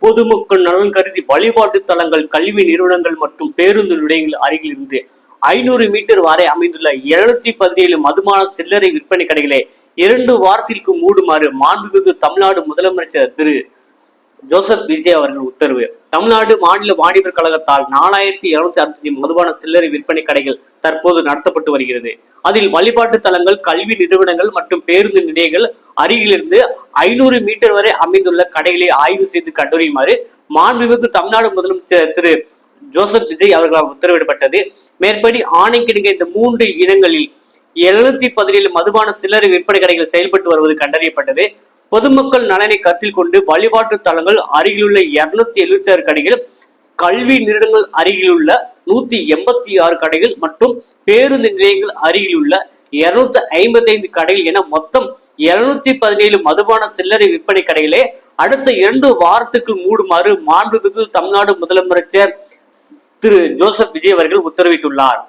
பொதுமக்கள் நலன் கருதி வழிபாட்டு தலங்கள், கல்வி நிறுவனங்கள் மற்றும் பேருந்து நிலையங்கள் அருகில் இருந்து 500 மீட்டர் வரை அமைந்துள்ள 717 மதுபான சில்லறை விற்பனை கடைகளை 2 வாரத்திற்கு மூடுமாறு மாண்புமிகு தமிழ்நாடு முதலமைச்சர் திரு ஜோசப் விஜய் அவர்கள் உத்தரவு. தமிழ்நாடு மாநில வாணிபர் கழகத்தால் 4265 மதுபான சில்லறை விற்பனை கடைகள் தற்போது நடத்தப்பட்டு வருகிறது. அதில் வழிபாட்டு தலங்கள், கல்வி நிறுவனங்கள் மற்றும் பேருந்து நிலையங்கள் அருகிலிருந்து 500 மீட்டர் வரை அமைந்துள்ள கடைகளை ஆய்வு செய்து கண்டறியுமாறு மாண்புமிகு தமிழ்நாடு முதலமைச்சர் திரு ஜோசப் விஜய் அவர்களால் உத்தரவிடப்பட்டது. மேற்படி ஆணைக்கிணங்க இந்த 3 இடங்களில் 717 மதுபான சில்லறை விற்பனை கடைகள் செயல்பட்டு வருவது கண்டறியப்பட்டது. பொதுமக்கள் நலனை கருத்தில் கொண்டு வழிபாட்டு தலங்கள் அருகிலுள்ள 276 கடைகள், கல்வி நிறுவனங்கள் அருகிலுள்ள 186 கடைகள் மற்றும் பேருந்து நிலையங்கள் அருகிலுள்ள 255 கடைகள் என மொத்தம் 717 மதுபான சில்லறை விற்பனை கடைகளை அடுத்த 2 வாரத்துக்கு மூடுமாறு மாண்புமிகு தமிழ்நாடு முதலமைச்சர் திரு ஜோசப் விஜய் அவர்கள் உத்தரவிட்டுள்ளார்.